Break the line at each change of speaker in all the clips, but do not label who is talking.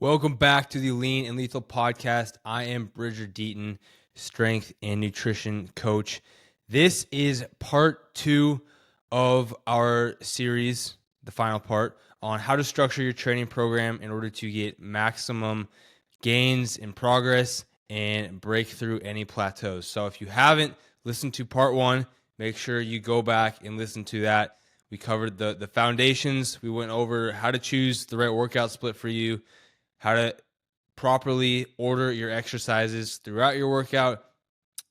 Welcome back to the Lean and Lethal Podcast. I am Bridger Deaton, strength and nutrition coach. This is part 2 of our series, the final part, on how to structure your training program in order to get maximum gains in progress and break through any plateaus. So if you haven't listened to part 1, make sure you go back and listen to that. We covered the foundations. We went over how to choose the right workout split for you, how to properly order your exercises throughout your workout,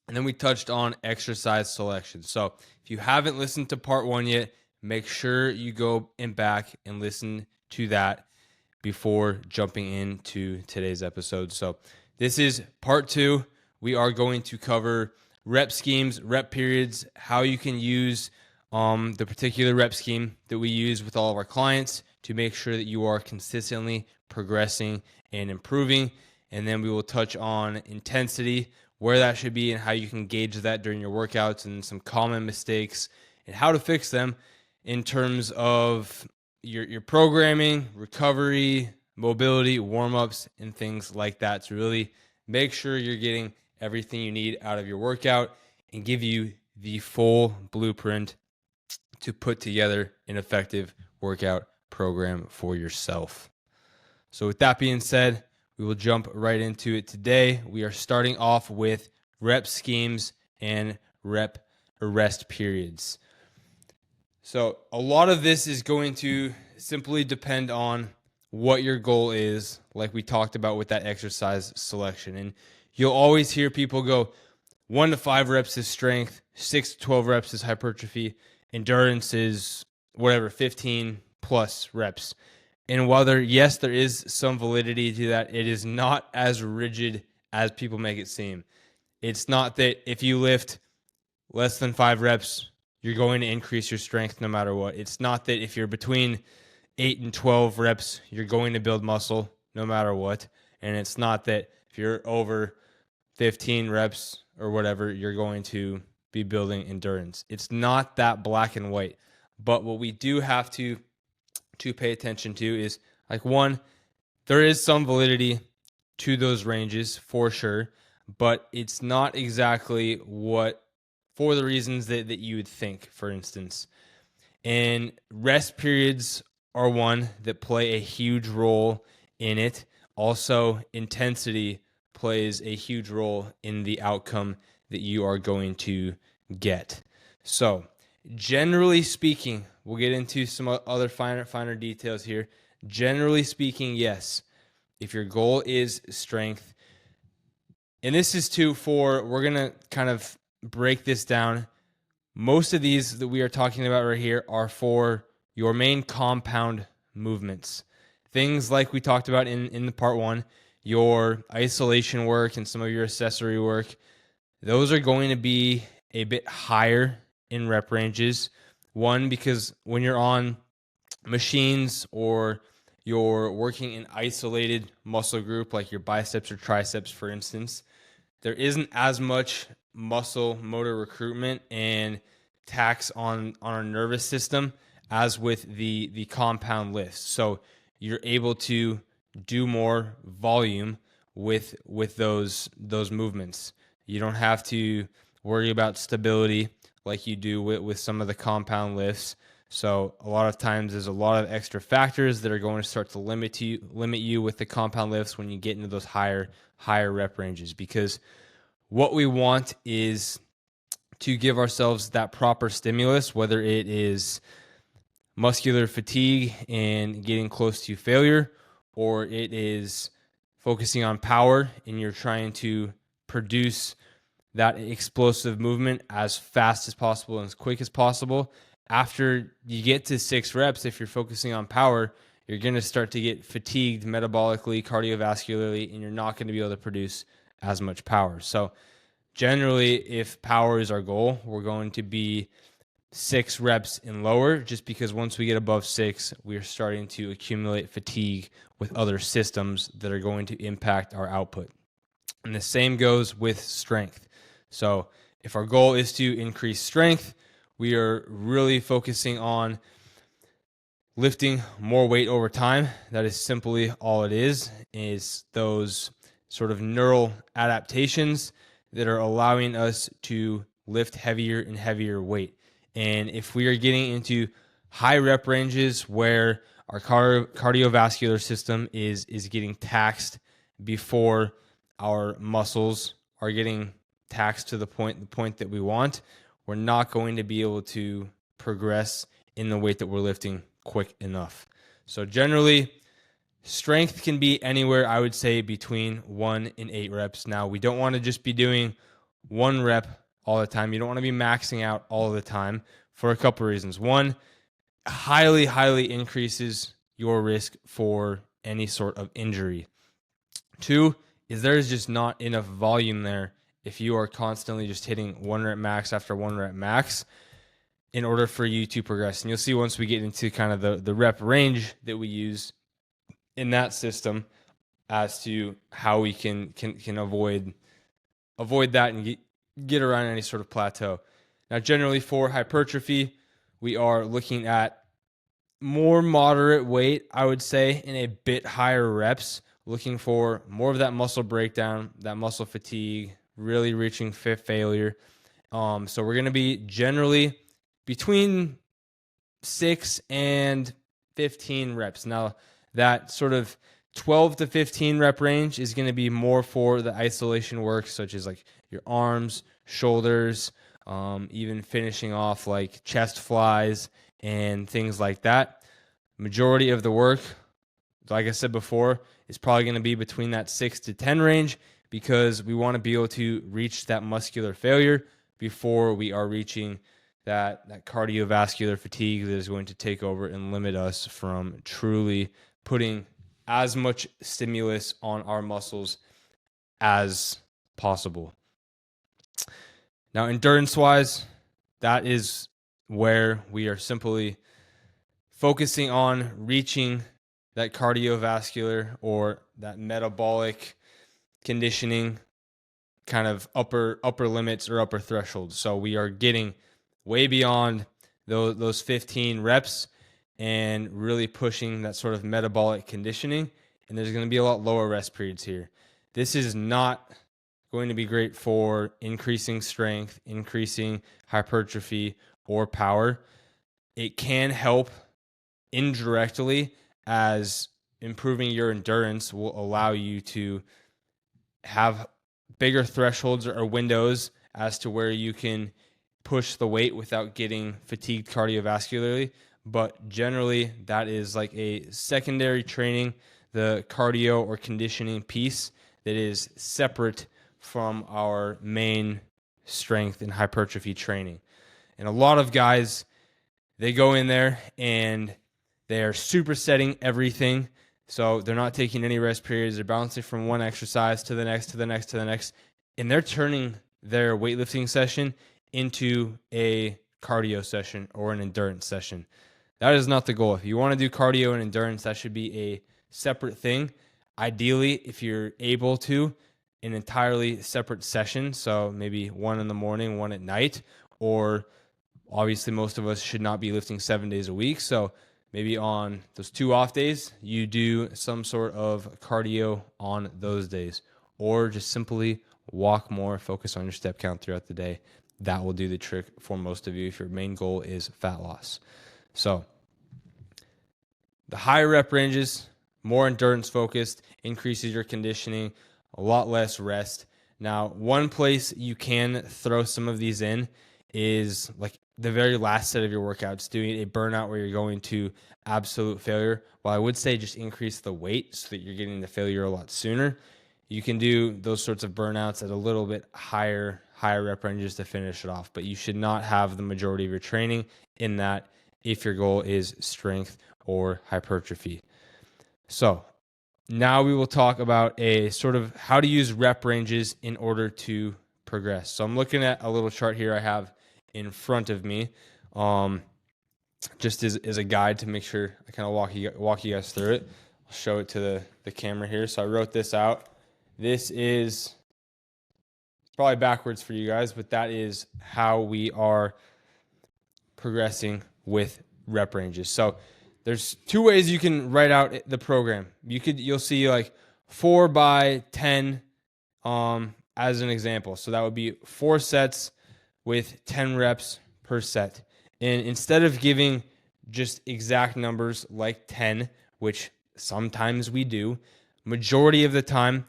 and then we touched on exercise selection. So if you haven't listened to part 1 yet, make sure you go back and listen to that before jumping into today's episode. So this is part 2. We are going to cover rep schemes, rep periods, how you can use the particular rep scheme that we use with all of our clients to make sure that you are consistently progressing and improving. And then we will touch on intensity, where that should be and how you can gauge that during your workouts, and some common mistakes and how to fix them in terms of your programming, recovery, mobility, warm-ups, and things like that to really make sure you're getting everything you need out of your workout and give you the full blueprint to put together an effective workout program for yourself. So with that being said, we will jump right into it today. We are starting off with rep schemes and rep or rest periods. So a lot of this is going to simply depend on what your goal is, like we talked about with that exercise selection. And you'll always hear people go 1 to 5 reps is strength, 6 to 12 reps is hypertrophy, endurance is whatever, 15 plus reps. And while there is some validity to that, it is not as rigid as people make it seem. It's not that if you lift less than 5 reps, you're going to increase your strength no matter what. It's not that if you're between 8 and 12 reps, you're going to build muscle no matter what. And it's not that if you're over 15 reps or whatever, you're going to be building endurance. It's not that black and white. But what we do have to pay attention to is, like, one, there is some validity to those ranges for sure, but it's not exactly what, for the reasons that you would think, for instance. And rest periods are one that play a huge role in it. Also, intensity plays a huge role in the outcome that you are going to get. So, generally speaking, we'll get into some other finer details here. Generally speaking, yes, if your goal is strength, and this is we're going to kind of break this down. Most of these that we are talking about right here are for your main compound movements. Things like we talked about in the part 1, your isolation work and some of your accessory work, those are going to be a bit higher in rep ranges. One, because when you're on machines or you're working in isolated muscle group like your biceps or triceps, for instance, there isn't as much muscle motor recruitment and tax on our nervous system as with the compound lifts. So you're able to do more volume with those movements. You don't have to worry about stability like you do with some of the compound lifts. So a lot of times there's a lot of extra factors that are going to start to limit you with the compound lifts when you get into those higher rep ranges, because what we want is to give ourselves that proper stimulus, whether it is muscular fatigue and getting close to failure, or it is focusing on power and you're trying to produce that explosive movement as fast as possible and as quick as possible. After you get to 6 reps, if you're focusing on power, you're going to start to get fatigued metabolically, cardiovascularly, and you're not going to be able to produce as much power. So generally, if power is our goal, we're going to be 6 reps and lower, just because once we get above 6, we are starting to accumulate fatigue with other systems that are going to impact our output. And the same goes with strength. So if our goal is to increase strength, we are really focusing on lifting more weight over time. That is simply all it is those sort of neural adaptations that are allowing us to lift heavier and heavier weight. And if we are getting into high rep ranges where our cardiovascular system is getting taxed before our muscles are getting taxed to the point that we want, we're not going to be able to progress in the weight that we're lifting quick enough. So generally, strength can be anywhere, I would say, between 1 and 8 reps. Now, we don't want to just be doing 1 rep all the time. You don't want to be maxing out all the time for a couple of reasons. One, highly increases your risk for any sort of injury. 2 is there's just not enough volume there if you are constantly just hitting 1 rep max after 1 rep max in order for you to progress. And you'll see once we get into kind of the rep range that we use in that system as to how we can avoid that and get around any sort of plateau. Now, generally for hypertrophy, we are looking at more moderate weight, I would say, in a bit higher reps, looking for more of that muscle breakdown, that muscle fatigue, really reaching fit failure. So we're going to be generally between 6 and 15 reps. Now, that sort of 12 to 15 rep range is going to be more for the isolation work, such as like your arms, shoulders, even finishing off like chest flies and things like that. Majority of the work, like I said before, is probably going to be between that 6 to 10 range because we want to be able to reach that muscular failure before we are reaching that cardiovascular fatigue that is going to take over and limit us from truly putting as much stimulus on our muscles as possible. Now, endurance-wise, that is where we are simply focusing on reaching that cardiovascular or that metabolic conditioning kind of upper limits or upper thresholds. So we are getting way beyond those 15 reps and really pushing that sort of metabolic conditioning. And there's going to be a lot lower rest periods here. This is not going to be great for increasing strength, increasing hypertrophy, or power. It can help indirectly, as improving your endurance will allow you to have bigger thresholds or windows as to where you can push the weight without getting fatigued cardiovascularly. But generally, that is like a secondary training, the cardio or conditioning piece that is separate from our main strength and hypertrophy training. And a lot of guys, they go in there and they're supersetting everything. So they're not taking any rest periods. They're bouncing from one exercise to the next, to the next, to the next. And they're turning their weightlifting session into a cardio session or an endurance session. That is not the goal. If you want to do cardio and endurance, that should be a separate thing. Ideally, if you're able to, an entirely separate session. So maybe one in the morning, one at night, or obviously most of us should not be lifting 7 days a week. So maybe on those 2 off days, you do some sort of cardio on those days, or just simply walk more, focus on your step count throughout the day. That will do the trick for most of you if your main goal is fat loss. So the higher rep ranges, more endurance focused, increases your conditioning, a lot less rest. Now, one place you can throw some of these in is like the very last set of your workouts, doing a burnout where you're going to absolute failure. Well, I would say just increase the weight so that you're getting the failure a lot sooner. You can do those sorts of burnouts at a little bit higher rep ranges to finish it off, but you should not have the majority of your training in that if your goal is strength or hypertrophy. So now we will talk about a sort of how to use rep ranges in order to progress. So I'm looking at a little chart here I have in front of me, just as a guide to make sure I kind of walk you guys through it. I'll show it to the camera here. So I wrote this out. This is probably backwards for you guys, but that is how we are progressing with rep ranges. So there's two ways you can write out the program. You'll see like 4 by 10 as an example. So that would be 4 sets with 10 reps per set. And instead of giving just exact numbers like 10, which sometimes we do, majority of the time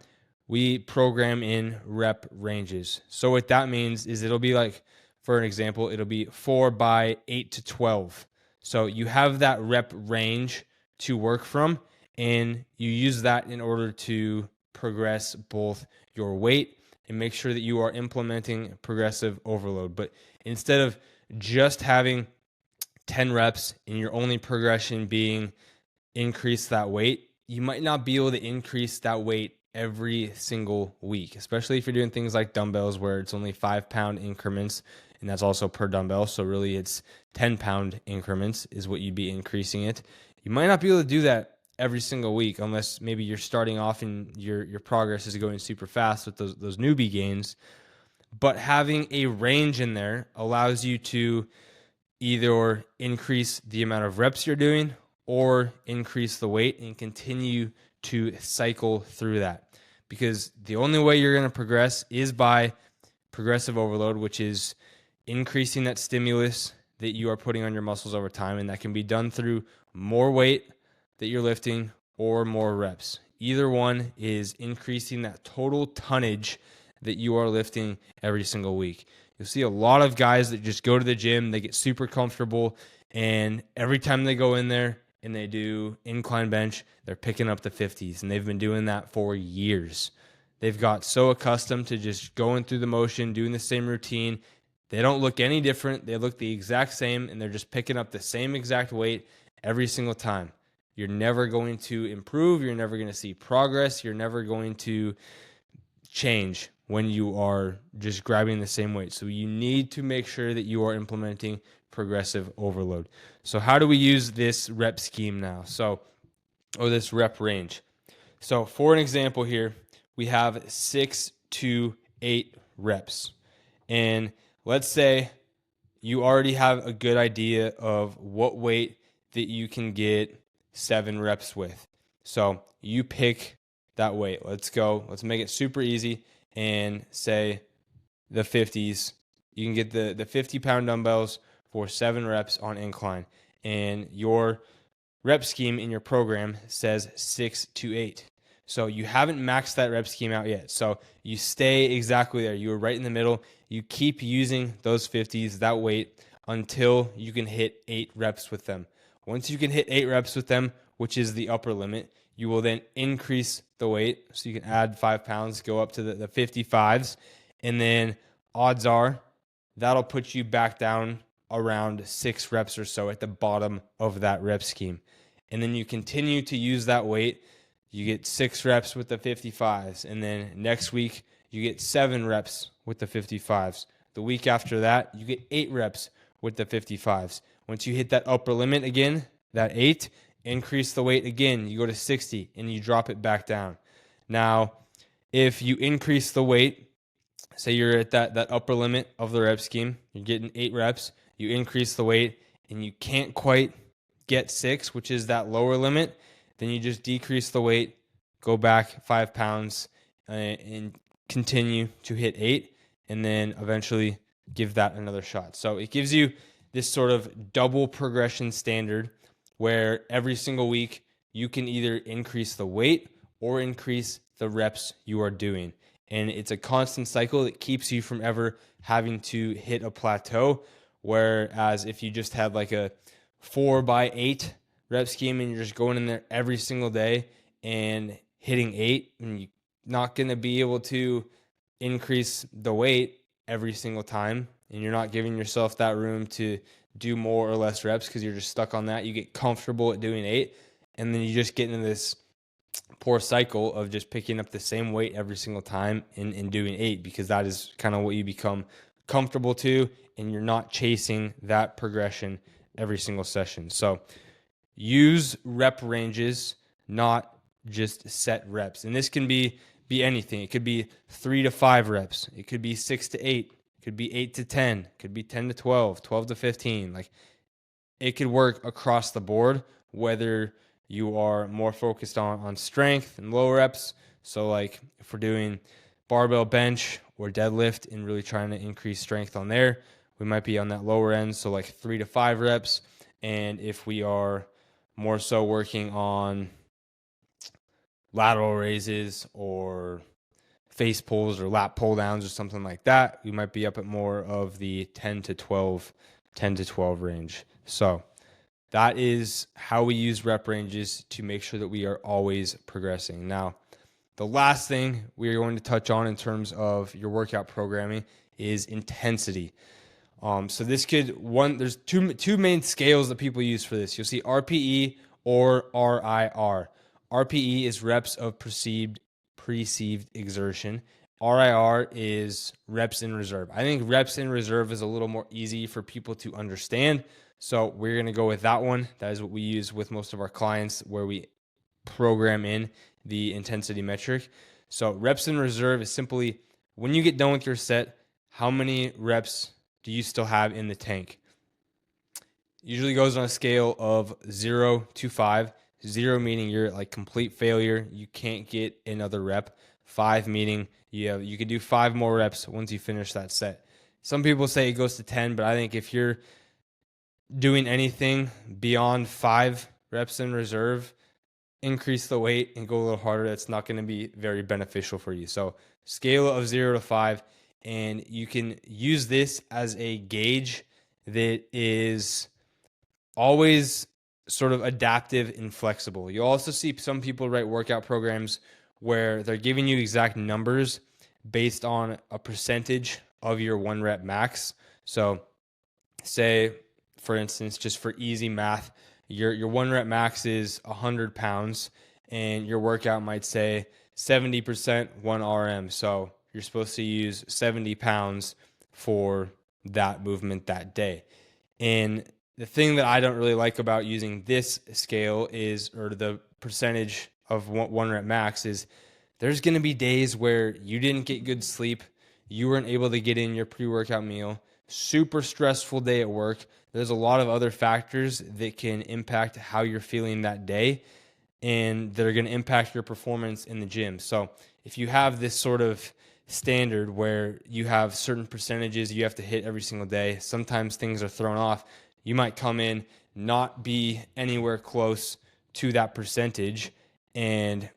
we program in rep ranges. So what that means is it'll be like, for an example, it'll be 4 by 8 to 12. So you have that rep range to work from, and you use that in order to progress both your weight and make sure that you are implementing progressive overload. But instead of just having 10 reps and your only progression being increase that weight, you might not be able to increase that weight every single week, especially if you're doing things like dumbbells where it's only 5-pound increments, and that's also per dumbbell. So really it's 10-pound increments is what you'd be increasing it. You might not be able to do that every single week unless maybe you're starting off and your progress is going super fast with those newbie gains. But having a range in there allows you to either increase the amount of reps you're doing or increase the weight and continue to cycle through that. Because the only way you're going to progress is by progressive overload, which is increasing that stimulus that you are putting on your muscles over time. And that can be done through more weight that you're lifting or more reps. Either one is increasing that total tonnage that you are lifting every single week. You'll see a lot of guys that just go to the gym, they get super comfortable, and every time they go in there and they do incline bench, they're picking up the 50s, and they've been doing that for years. They've got so accustomed to just going through the motion, doing the same routine. They don't look any different. They look the exact same, and they're just picking up the same exact weight every single time. You're never going to improve. You're never going to see progress. You're never going to change when you are just grabbing the same weight. So you need to make sure that you are implementing progressive overload. So how do we use this rep scheme now? Or this rep range. So for an example here, we have 6 to 8 reps. And let's say you already have a good idea of what weight that you can get 7 reps with. So you pick that weight. Let's make it super easy and say the 50s. You can get the 50-pound dumbbells for 7 reps on incline. And your rep scheme in your program says 6 to 8. So you haven't maxed that rep scheme out yet. So you stay exactly there. You are right in the middle. You keep using those 50s, that weight, until you can hit 8 reps with them. Once you can hit 8 reps with them, which is the upper limit, you will then increase the weight. So you can add 5 pounds, go up to the 55s. And then odds are that'll put you back down around 6 reps or so at the bottom of that rep scheme. And then you continue to use that weight. You get 6 reps with the 55s. And then next week, you get 7 reps with the 55s. The week after that, you get 8 reps with the 55s. Once you hit that upper limit again, that 8, increase the weight again. You go to 60 and you drop it back down. Now, if you increase the weight, say you're at that upper limit of the rep scheme, you're getting 8 reps, you increase the weight, and you can't quite get 6, which is that lower limit, then you just decrease the weight, go back 5 pounds, and continue to hit 8, and then eventually give that another shot. So it gives you this sort of double progression standard where every single week you can either increase the weight or increase the reps you are doing. And it's a constant cycle that keeps you from ever having to hit a plateau. Whereas if you just have like a 4 by 8 rep scheme and you're just going in there every single day and hitting 8, and you're not going to be able to increase the weight every single time, and you're not giving yourself that room to do more or less reps because you're just stuck on that. You get comfortable at doing 8, and then you just get into this poor cycle of just picking up the same weight every single time and doing 8, because that is kind of what you become comfortable to, and you're not chasing that progression every single session. So use rep ranges, not just set reps. And this can be anything. It could be 3 to 5 reps. It could be 6 to 8. It could be 8 to 10. It could be 10 to 12, 12 to 15. Like, it could work across the board. whether you are more focused on strength and low reps. So like if we're doing barbell bench or deadlift and really trying to increase strength on there, we might be on that lower end, so like 3 to 5 reps. And if we are more so working on lateral raises or face pulls or lat pull downs or something like that, we might be up at more of the 10 to 12 range. So that is how we use rep ranges to make sure that we are always progressing. Now, the last thing we are going to touch on in terms of your workout programming is intensity. So this there's two main scales that people use for this. You'll see RPE or RIR. RPE is reps of perceived exertion. RIR is reps in reserve. I think reps in reserve is a little more easy for people to understand. So we're going to go with that one. That is what we use with most of our clients, where we program in the intensity metric. So reps in reserve is simply when you get done with your set, how many reps do you still have in the tank? Usually goes on a scale of 0 to 5. 0 meaning you're like complete failure. You can't get another rep. 5 meaning you can do 5 more reps once you finish that set. Some people say it goes to 10, but I think if you're doing anything beyond 5 reps in reserve, increase the weight and go a little harder. That's not going to be very beneficial for you. So scale of 0 to 5, and you can use this as a gauge that is always sort of adaptive and flexible. You'll also see some people write workout programs where they're giving you exact numbers based on a percentage of your 1 rep max. So say, for instance, just for easy math, your 1 rep max is 100 pounds and your workout might say 70% 1 RM. So you're supposed to use 70 pounds for that movement that day. And the thing that I don't really like about using this scale is, or the percentage of 1 rep max, is there's going to be days where you didn't get good sleep. You weren't able to get in your pre-workout meal. Super stressful day at work. There's a lot of other factors that can impact how you're feeling that day, and that are going to impact your performance in the gym. So if you have this sort of standard where you have certain percentages you have to hit every single day, sometimes things are thrown off. You might come in, not be anywhere close to that percentage, and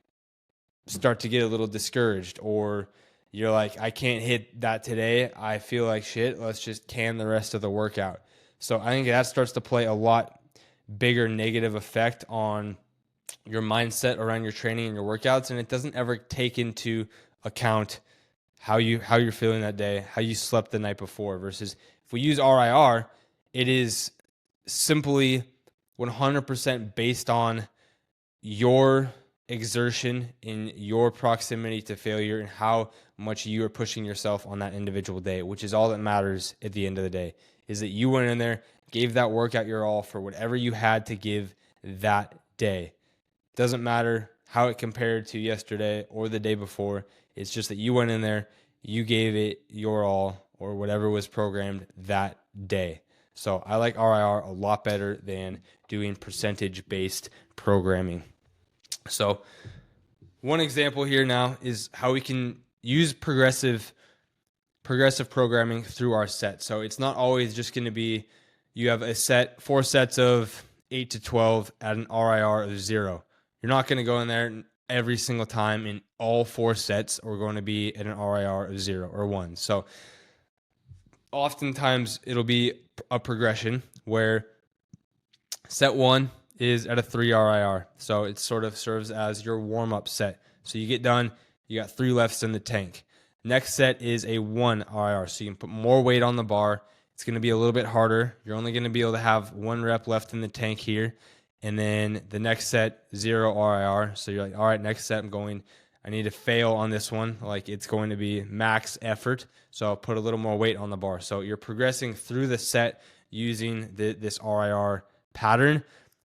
start to get a little discouraged, or you're like, I can't hit that today. I feel like shit. Let's just can the rest of the workout. So I think that starts to play a lot bigger negative effect on your mindset around your training and your workouts, and it doesn't ever take into account how you're feeling that day, how you slept the night before. Versus if we use RIR, it is simply 100% based on your exertion in your proximity to failure and how much you are pushing yourself on that individual day, which is all that matters at the end of the day, is that you went in there, gave that workout your all for whatever you had to give that day. Doesn't matter how it compared to yesterday or the day before. It's just that you went in there, you gave it your all, or whatever was programmed that day. So I like RIR a lot better than doing percentage-based programming. So one example here now is how we can use progressive programming through our set. So it's not always just going to be you have a set, 4 sets of 8 to 12 at an RIR of 0. You're not going to go in there every single time in all 4 sets are going to be at an RIR of 0 or 1. So oftentimes it'll be a progression where set 1 is at a 3 RIR. So it sort of serves as your warm-up set. So you get done, you got 3 lefts in the tank. Next set is a 1 RIR. So you can put more weight on the bar. It's going to be a little bit harder. You're only going to be able to have 1 rep left in the tank here. And then the next set, 0 RIR. So you're like, all right, next set I need to fail on this one. Like it's going to be max effort. So I'll put a little more weight on the bar. So you're progressing through the set using this RIR pattern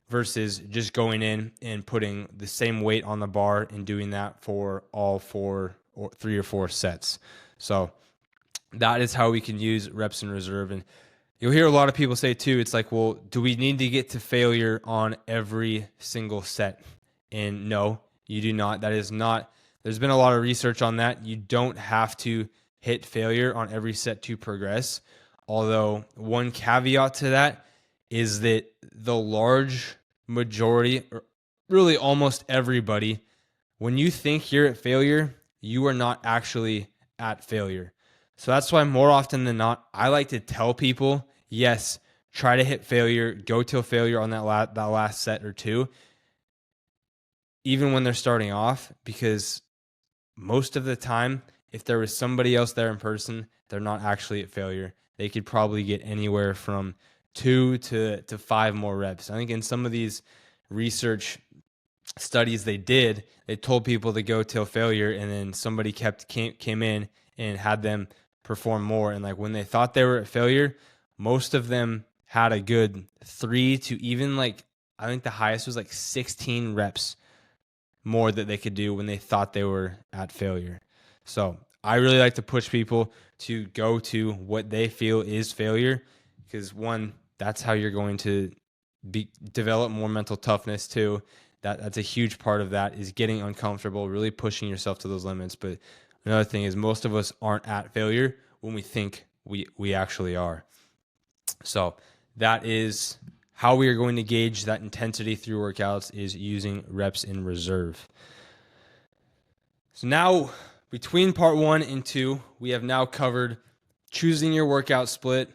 versus just going in and putting the same weight on the bar and doing that for all 4 or 3 or 4 sets. So that is how we can use reps in reserve. And You'll hear a lot of people say too, it's like, well, do we need to get to failure on every single set? And no, you do not. That is not, there's been a lot of research on that. You don't have to hit failure on every set to progress. Although one caveat to that is that the large majority, or really almost everybody, when you think you're at failure, you are not actually at failure. So that's why more often than not, I like to tell people, yes, try to hit failure, go till failure on that last set or two, even when they're starting off, because most of the time, if there was somebody else there in person, they're not actually at failure. They could probably get anywhere from 2 to 5 more reps. I think in some of these research studies they did, they told people to go till failure, and then somebody came in and had them perform more. And like when they thought they were at failure, most of them had a good 3 to even like, I think the highest was like 16 reps more that they could do when they thought they were at failure. So I really like to push people to go to what they feel is failure, because one, that's how you're going to develop more mental toughness too. That's a huge part of that, is getting uncomfortable, really pushing yourself to those limits. But another thing is most of us aren't at failure when we think we actually are. So that is how we are going to gauge that intensity through workouts, is using reps in reserve. So now between part 1 and 2, we have now covered choosing your workout split,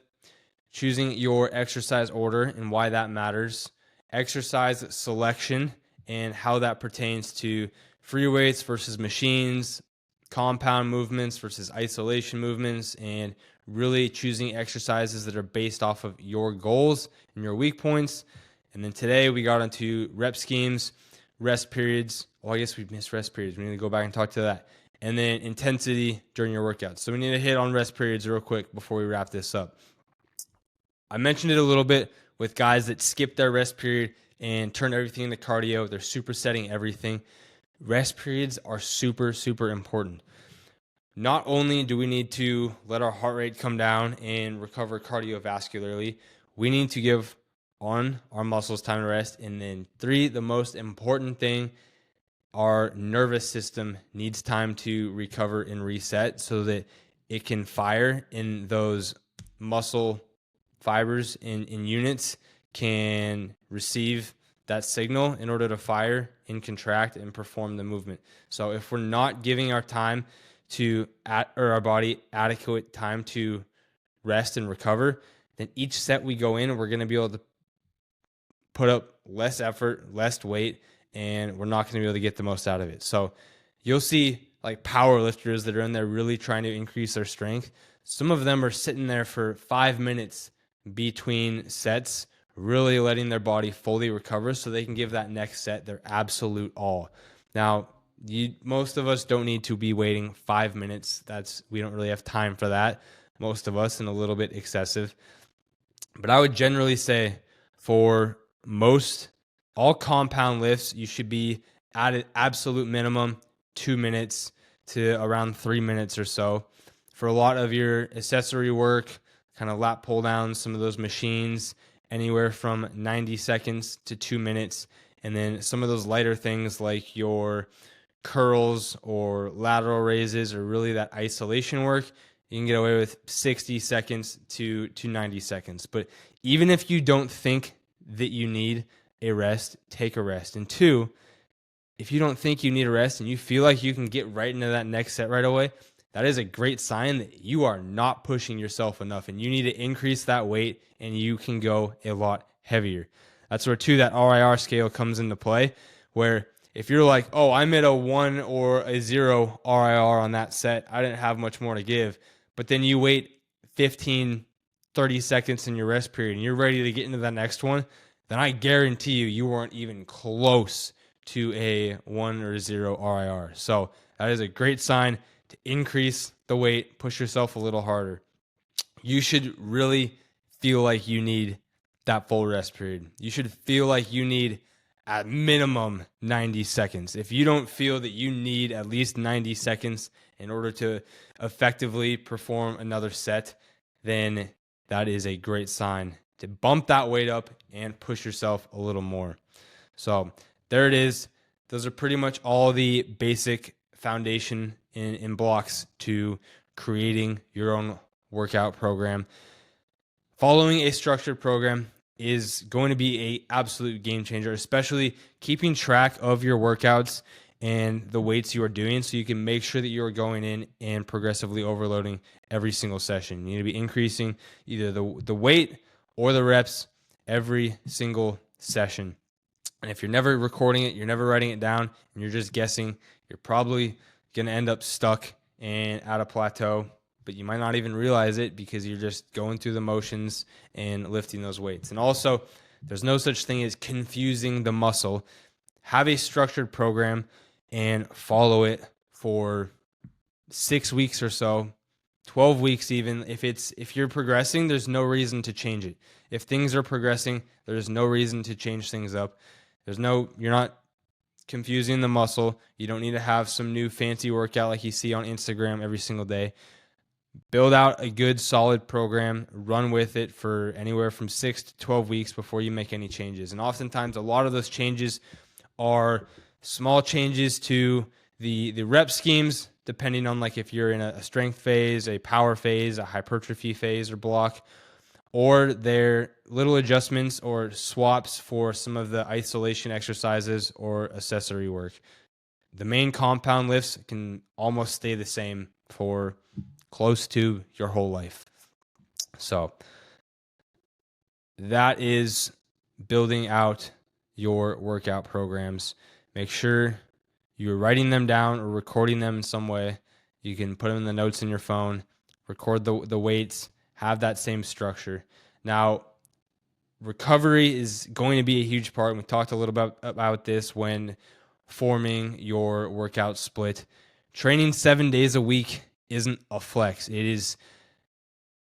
choosing your exercise order and why that matters, exercise selection and how that pertains to free weights versus machines, compound movements versus isolation movements, and really choosing exercises that are based off of your goals and your weak points. And then today we got into rep schemes, rest periods. Oh, I guess we missed rest periods. We need to go back and talk to that. And then intensity during your workouts. So we need to hit on rest periods real quick before we wrap this up. I mentioned it a little bit with guys that skip their rest period and turn everything into cardio. They're supersetting everything. Rest periods are super, super important. Not only do we need to let our heart rate come down and recover cardiovascularly, we need to give on our muscles time to rest. And then 3, the most important thing, our nervous system needs time to recover and reset so that it can fire, in those muscle fibers in units can receive that signal in order to fire and contract and perform the movement. So if we're not giving our time or our body adequate time to rest and recover, then each set we go in, we're going to be able to put up less effort, less weight, and we're not going to be able to get the most out of it. So you'll see like power lifters that are in there really trying to increase their strength. Some of them are sitting there for 5 minutes between sets, really letting their body fully recover so they can give that next set their absolute all. Now, most of us don't need to be waiting 5 minutes. We don't really have time for that, most of us, and a little bit excessive. But I would generally say for all compound lifts, you should be at an absolute minimum 2 minutes to around 3 minutes or so. For a lot of your accessory work, kind of lat pull downs, some of those machines, anywhere from 90 seconds to 2 minutes. And then some of those lighter things like your curls or lateral raises, or really that isolation work, you can get away with 60 seconds to 90 seconds. But even if you don't think that you need a rest, take a rest. And 2, if you don't think you need a rest and you feel like you can get right into that next set right away, that is a great sign that you are not pushing yourself enough and you need to increase that weight and you can go a lot heavier. That's where too that RIR scale comes into play, where if you're like, oh, I'm at a 1 or a 0 RIR on that set, I didn't have much more to give, but then you wait 15, 30 seconds in your rest period and you're ready to get into that next one, then I guarantee you weren't even close to a 1 or 0 RIR. So that is a great sign to increase the weight, push yourself a little harder. You should really feel like you need that full rest period. You should feel like you need at minimum 90 seconds. If you don't feel that you need at least 90 seconds in order to effectively perform another set, then that is a great sign to bump that weight up and push yourself a little more. So there it is. Those are pretty much all the basic foundation in blocks to creating your own workout program. Following a structured program is going to be an absolute game changer, especially keeping track of your workouts and the weights you are doing so you can make sure that you are going in and progressively overloading every single session. You need to be increasing either the weight or the reps every single session. And if you're never recording it, you're never writing it down, and you're just guessing, you're probably going to end up stuck and at a plateau, but you might not even realize it because you're just going through the motions and lifting those weights. And also, there's no such thing as confusing the muscle. Have a structured program and follow it for 6 weeks or so, 12 weeks even. If you're progressing, there's no reason to change it. If things are progressing, there's no reason to change things up. You're not confusing the muscle. You don't need to have some new fancy workout like you see on Instagram every single day. Build out a good solid program, run with it for anywhere from 6 to 12 weeks before you make any changes. And oftentimes a lot of those changes are small changes to the rep schemes, depending on like if you're in a strength phase, a power phase, a hypertrophy phase or block, or they're little adjustments or swaps for some of the isolation exercises or accessory work. The main compound lifts can almost stay the same for close to your whole life. So that is building out your workout programs. Make sure you're writing them down or recording them in some way. You can put them in the notes in your phone, record the weights, have that same structure. Now, recovery is going to be a huge part. We talked a little bit about this when forming your workout split. Training 7 days a week isn't a flex. It is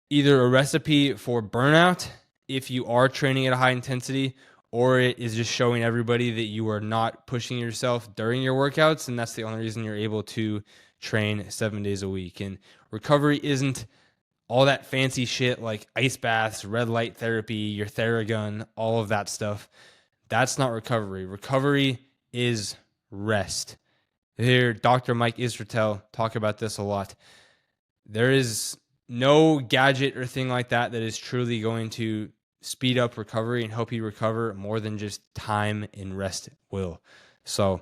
either a recipe for burnout if you are training at a high intensity, or it is just showing everybody that you are not pushing yourself during your workouts, and that's the only reason you're able to train 7 days a week. And recovery isn't all that fancy shit like ice baths, red light therapy, your Theragun, all of that stuff. That's not recovery. Recovery is rest. Here, Dr. Mike Israetel talk about this a lot. There is no gadget or thing like that is truly going to speed up recovery and help you recover more than just time and rest will. So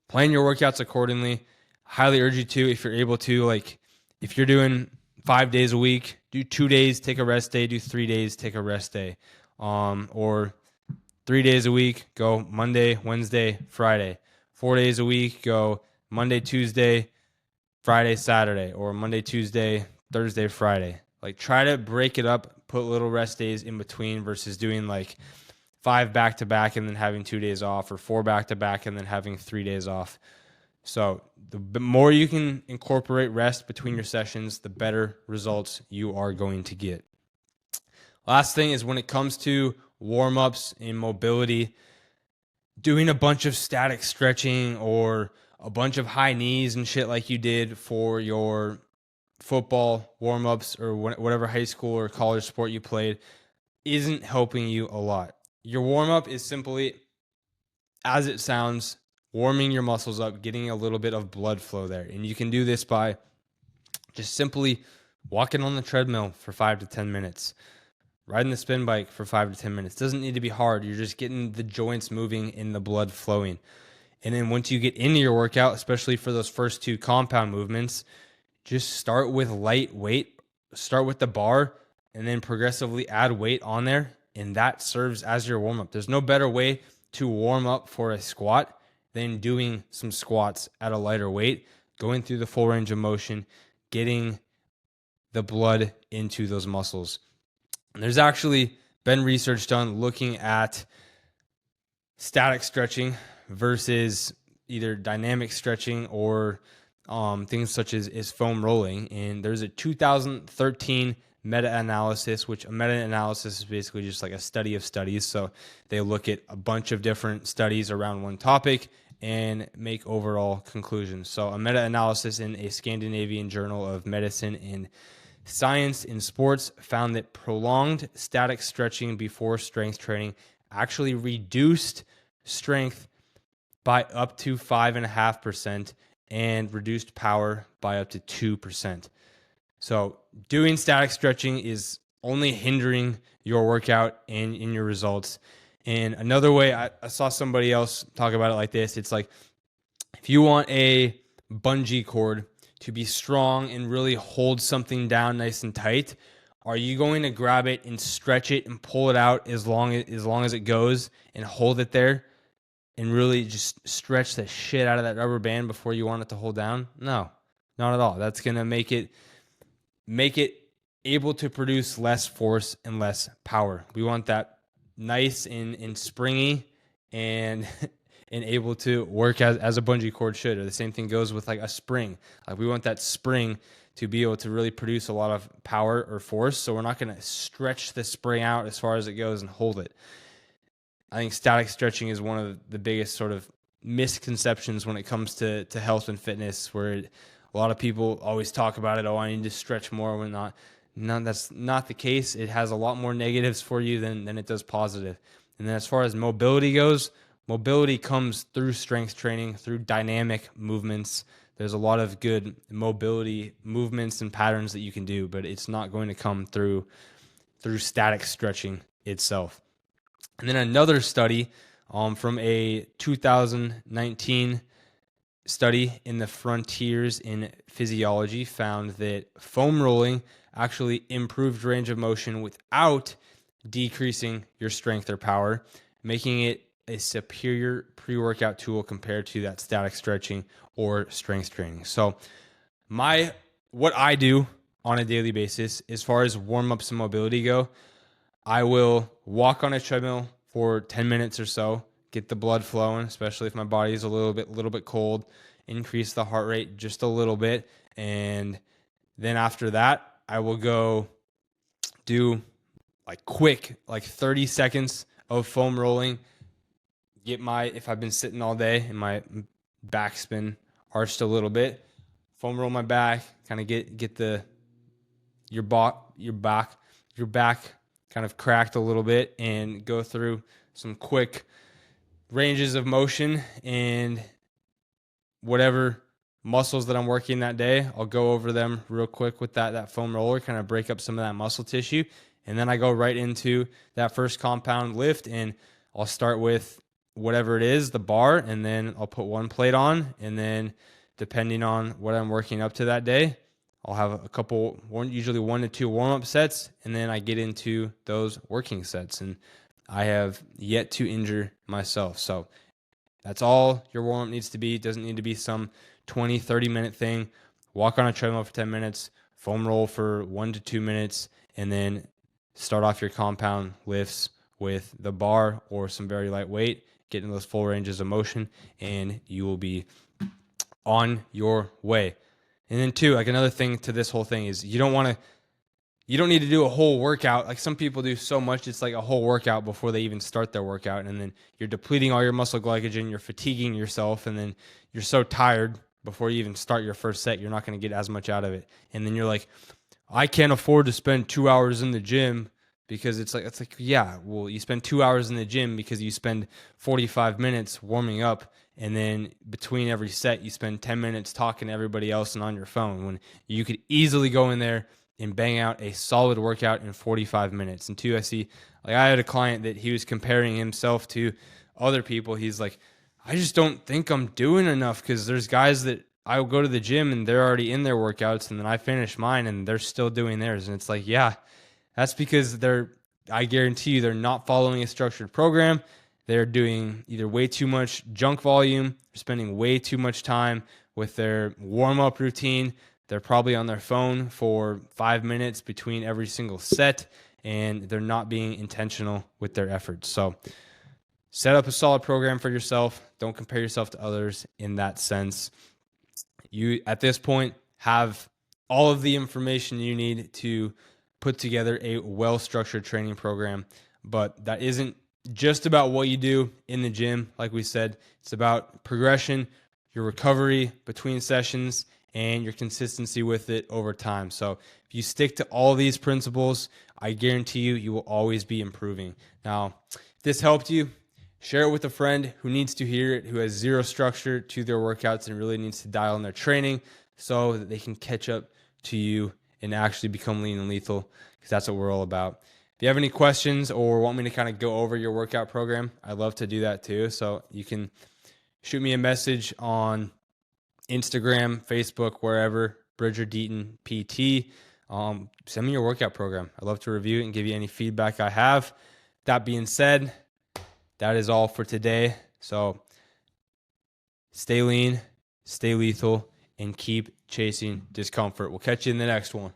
plan your workouts accordingly. Highly urge you to, if you're able to, like if you're doing 5 days a week, do 2 days, take a rest day, do 3 days, take a rest day. Or 3 days a week, go Monday, Wednesday, Friday. 4 days a week, go Monday, Tuesday, Friday, Saturday, or Monday, Tuesday, Thursday, Friday. Like try to break it up, put little rest days in between versus doing like 5 back-to-back and then having 2 days off, or 4 back-to-back and then having 3 days off. So the more you can incorporate rest between your sessions, the better results you are going to get. Last thing is when it comes to warm-ups and mobility, doing a bunch of static stretching or a bunch of high knees and shit like you did for your football warm-ups or whatever high school or college sport you played isn't helping you a lot. Your warm-up is simply, as it sounds, warming your muscles up, getting a little bit of blood flow there. And you can do this by just simply walking on the treadmill for 5 to 10 minutes, riding the spin bike for 5 to 10 minutes. Doesn't need to be hard. You're just getting the joints moving and the blood flowing. And then once you get into your workout, especially for those first 2 compound movements, just start with light weight, start with the bar, and then progressively add weight on there. And that serves as your warm-up. There's no better way to warm up for a squat than doing some squats at a lighter weight, going through the full range of motion, getting the blood into those muscles. And there's actually been research done looking at static stretching versus either dynamic stretching or things such as foam rolling. And there's a 2013 meta-analysis, which a meta-analysis is basically just like a study of studies. So they look at a bunch of different studies around one topic and make overall conclusions. So a meta-analysis in a Scandinavian Journal of Medicine and Science in sports found that prolonged static stretching before strength training actually reduced strength by up to 5.5% and reduced power by up to 2%. So doing static stretching is only hindering your workout and in your results. And another way, I saw somebody else talk about it like this. It's like, if you want a bungee cord to be strong and really hold something down nice and tight, are you going to grab it and stretch it and pull it out as long as it goes and hold it there and really just stretch the shit out of that rubber band before you want it to hold down? No, not at all. That's going to make it able to produce less force and less power. We want that nice and springy and and able to work as a bungee cord should. Or the same thing goes with like a spring. Like we want that spring to be able to really produce a lot of power or force. So we're not going to stretch the spring out as far as it goes and hold it. I think static stretching is one of the biggest sort of misconceptions when it comes to health and fitness, where a lot of people always talk about it. Oh, I need to stretch more when not. No, that's not the case. It has a lot more negatives for you than it does positive. And then as far as mobility goes, mobility comes through strength training, through dynamic movements. There's a lot of good mobility movements and patterns that you can do, but it's not going to come through static stretching itself. And then another study from a 2019 study in the Frontiers in Physiology found that foam rolling actually improved range of motion without decreasing your strength or power, making it a superior pre-workout tool compared to that static stretching or strength training. So what I do on a daily basis, as far as warm-ups and mobility go, I will walk on a treadmill for 10 minutes or so, get the blood flowing, especially if my body is a little bit cold, increase the heart rate just a little bit. And then after that, I will go do quick 30 seconds of foam rolling, if I've been sitting all day and my backspin arched a little bit, foam roll my back, kind of get your back kind of cracked a little bit, and go through some quick ranges of motion, and whatever muscles that I'm working that day, I'll go over them real quick with that foam roller, kind of break up some of that muscle tissue. And then I go right into that first compound lift, and I'll start with whatever it is, the bar, and then I'll put one plate on, and then depending on what I'm working up to that day, I'll have usually 1 to 2 warm-up sets, and then I get into those working sets. And I have yet to injure myself. So that's all your warm-up needs to be. It doesn't need to be some 20, 30-minute thing. Walk on a treadmill for 10 minutes, foam roll for 1 to 2 minutes, and then start off your compound lifts with the bar or some very light weight, get into those full ranges of motion, and you will be on your way. And then too, another thing to this whole thing is you don't need to do a whole workout. Like some people do so much, it's like a whole workout before they even start their workout. And then you're depleting all your muscle glycogen, you're fatiguing yourself, and then you're so tired before you even start your first set, you're not going to get as much out of it. And then you're like, I can't afford to spend 2 hours in the gym, because it's like, yeah, well, you spend 2 hours in the gym because you spend 45 minutes warming up, and then between every set, you spend 10 minutes talking to everybody else and on your phone, when you could easily go in there and bang out a solid workout in 45 minutes. And two, I had a client that he was comparing himself to other people. He's like, I just don't think I'm doing enough, because there's guys that I will go to the gym and they're already in their workouts, and then I finish mine and they're still doing theirs. And it's like, yeah, that's because I guarantee you, they're not following a structured program. They're doing either way too much junk volume, they're spending way too much time with their warm-up routine. They're probably on their phone for 5 minutes between every single set, and they're not being intentional with their efforts. So set up a solid program for yourself. Don't compare yourself to others in that sense. You, at this point, have all of the information you need to put together a well-structured training program. But that isn't just about what you do in the gym. Like we said, it's about progression, your recovery between sessions, and your consistency with it over time. So if you stick to all these principles, I guarantee you will always be improving. Now, if this helped you, share it with a friend who needs to hear it, who has zero structure to their workouts and really needs to dial in their training so that they can catch up to you and actually become lean and lethal, because that's what we're all about. If you have any questions or want me to kind of go over your workout program, I'd love to do that too. So you can shoot me a message on Instagram, Facebook, wherever, Bridger Deaton PT. Send me your workout program. I'd love to review it and give you any feedback I have. That being said, that is all for today. So stay lean, stay lethal, and keep chasing discomfort. We'll catch you in the next one.